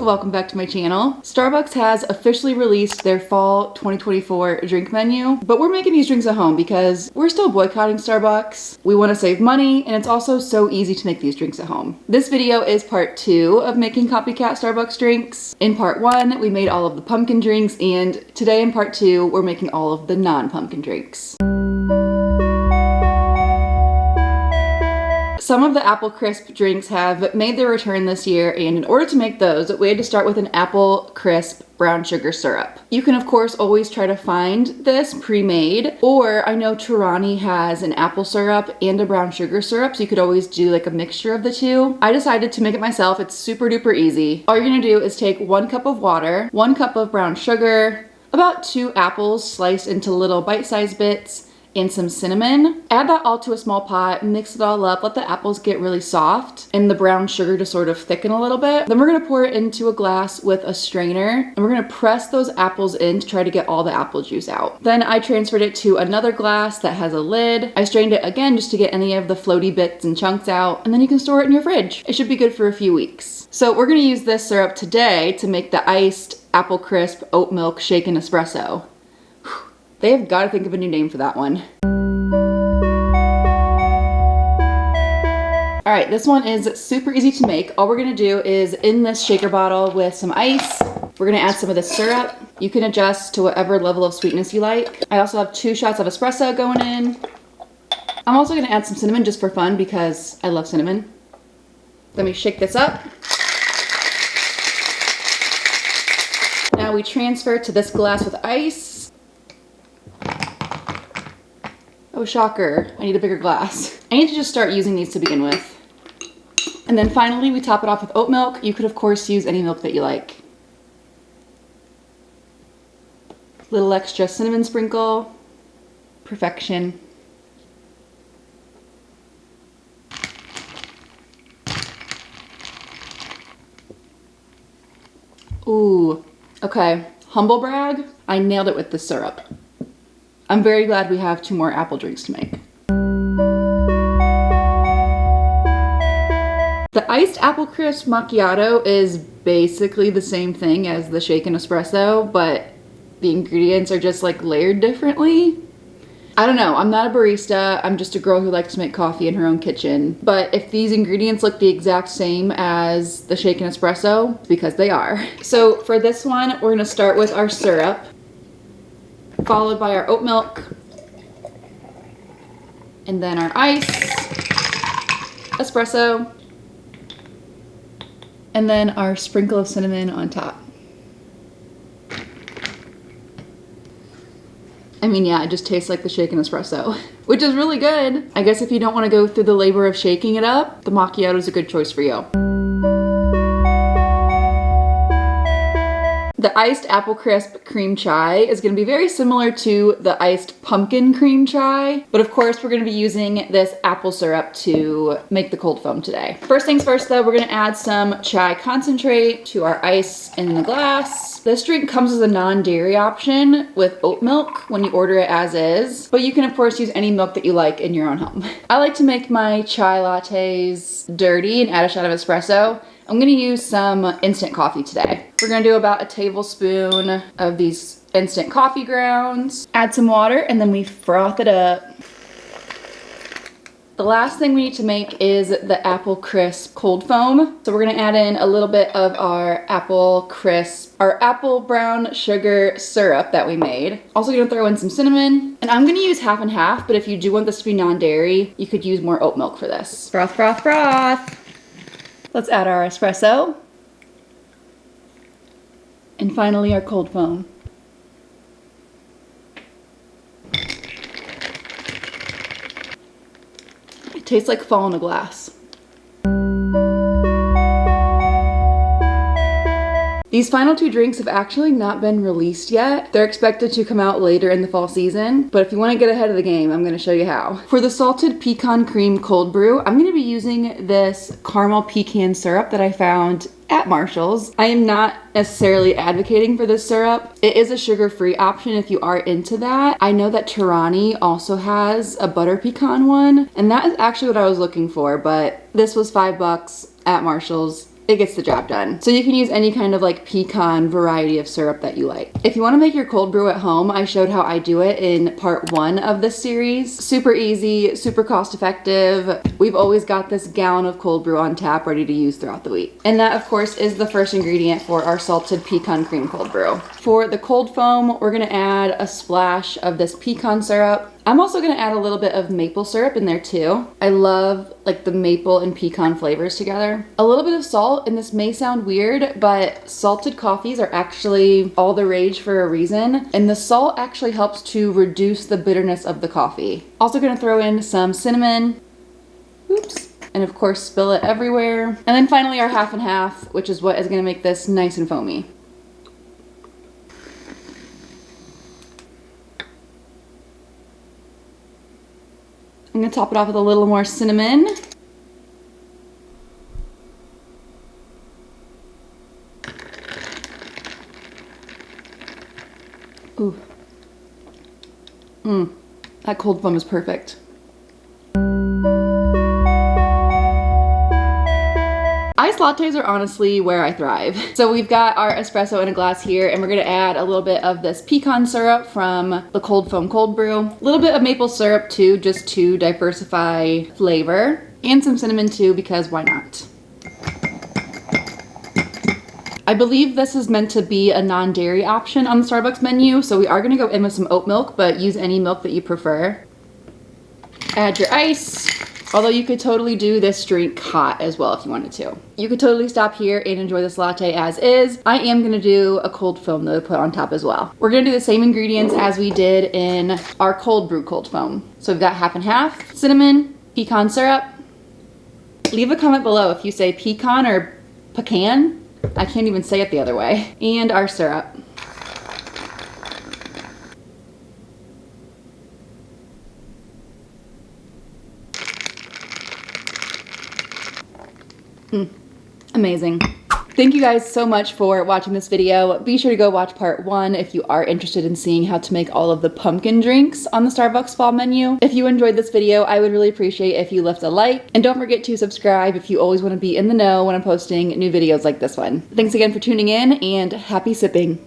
welcome back to my channel. Starbucks has officially released their fall 2024 drink menu, but we're making these drinks at home because we're still boycotting Starbucks. We want to save money, and it's also so easy to make these drinks at home. This video is part 2 of making copycat Starbucks drinks. In part 1, we made all of the pumpkin drinks, and today in part 2, we're making all of the non-pumpkin drinks. Some of the apple crisp drinks have made their return this year, and in order to make those, we had to start with an apple crisp brown sugar syrup. You can of course always try to find this pre-made, or I know Torani has an apple syrup and a brown sugar syrup, so you could always do like a mixture of the two. I decided to make it myself. It's super duper easy. All you're gonna do is take 1 cup of water, 1 cup of brown sugar, about 2 apples sliced into little bite-sized bits, and some cinnamon. Add that all to a small pot, mix it all up, let the apples get really soft and the brown sugar to sort of thicken a little bit. Then we're gonna pour it into a glass with a strainer, and we're gonna press those apples in to try to get all the apple juice out. Then I transferred it to another glass that has a lid. I strained it again just to get any of the floaty bits and chunks out, and then you can store it in your fridge. It should be good for a few weeks. So we're gonna use this syrup today to make the iced apple crisp oat milk shaken espresso. They have got to think of a new name for that one. All right, this one is super easy to make. All we're gonna do is in this shaker bottle with some ice, we're gonna add some of the syrup. You can adjust to whatever level of sweetness you like. I also have 2 shots of espresso going in. I'm also gonna add some cinnamon just for fun because I love cinnamon. Let me shake this up. Now we transfer to this glass with ice. Oh, shocker. I need a bigger glass. I need to just start using these to begin with. And then finally, we top it off with oat milk. You could, of course, use any milk that you like. Little extra cinnamon sprinkle. Perfection. Ooh, okay. Humble brag, I nailed it with the syrup. I'm very glad we have 2 more apple drinks to make. The iced apple crisp macchiato is basically the same thing as the shaken espresso, but the ingredients are just like layered differently. I don't know, I'm not a barista, I'm just a girl who likes to make coffee in her own kitchen. But if these ingredients look the exact same as the shaken espresso, it's because they are. So for this one, we're gonna start with our syrup, followed by our oat milk, and then our ice, espresso, and then our sprinkle of cinnamon on top. I mean, yeah, it just tastes like the shaken espresso, which is really good. I guess if you don't want to go through the labor of shaking it up, the macchiato is a good choice for you. The iced apple crisp cream chai is going to be very similar to the iced pumpkin cream chai, but of course we're going to be using this apple syrup to make the cold foam today. First things first though, we're going to add some chai concentrate to our ice in the glass. This drink comes as a non-dairy option with oat milk when you order it as is, but you can of course use any milk that you like in your own home. I like to make my chai lattes dirty and add a shot of espresso. I'm gonna use some instant coffee today. We're gonna do about a tablespoon of these instant coffee grounds, add some water, and then we froth it up. The last thing we need to make is the apple crisp cold foam. So we're gonna add in a little bit of our apple crisp, our apple brown sugar syrup that we made. Also gonna throw in some cinnamon, and I'm gonna use half and half, but if you do want this to be non-dairy, you could use more oat milk for this. Froth, froth, froth. Let's add our espresso. And finally our cold foam. It tastes like fall in a glass. These final 2 drinks have actually not been released yet. They're expected to come out later in the fall season, but if you want to get ahead of the game, I'm going to show you how. For the salted pecan cream cold brew, I'm going to be using this caramel pecan syrup that I found at Marshall's. I am not necessarily advocating for this syrup. It is a sugar-free option if you are into that. I know that Torani also has a butter pecan one, and that is actually what I was looking for, but this was $5 at Marshall's. it gets the job done. So you can use any kind of like pecan variety of syrup that you like. If you want to make your cold brew at home, I showed how I do it in part 1 of this series. Super easy, super cost effective. We've always got this gallon of cold brew on tap ready to use throughout the week. And that of course is the first ingredient for our salted pecan cream cold brew. For the cold foam, we're gonna add a splash of this pecan syrup. I'm also gonna add a little bit of maple syrup in there too. I love like the maple and pecan flavors together. A little bit of salt, and this may sound weird, but salted coffees are actually all the rage for a reason. And the salt actually helps to reduce the bitterness of the coffee. Also gonna throw in some cinnamon. Oops. And of course spill it everywhere. And then finally our half and half, which is what is gonna make this nice and foamy. I'm gonna top it off with a little more cinnamon. Ooh. That cold foam is perfect. Iced lattes are honestly where I thrive. So we've got our espresso in a glass here, and we're gonna add a little bit of this pecan syrup from the cold foam cold brew. A little bit of maple syrup too, just to diversify flavor. And some cinnamon too, because why not? I believe this is meant to be a non-dairy option on the Starbucks menu, so we are gonna go in with some oat milk, but use any milk that you prefer. Add your ice. Although you could totally do this drink hot as well if you wanted to. You could totally stop here and enjoy this latte as is. I am gonna do a cold foam though to put on top as well. We're gonna do the same ingredients as we did in our cold brew cold foam. So we've got half and half, cinnamon, pecan syrup. Leave a comment below if you say pecan or pecan. I can't even say it the other way. And our syrup. Amazing. Thank you guys so much for watching this video. Be sure to go watch part 1 if you are interested in seeing how to make all of the pumpkin drinks on the Starbucks fall menu. If you enjoyed this video, I would really appreciate if you left a like, and don't forget to subscribe if you always want to be in the know when I'm posting new videos like this one. Thanks again for tuning in, and happy sipping.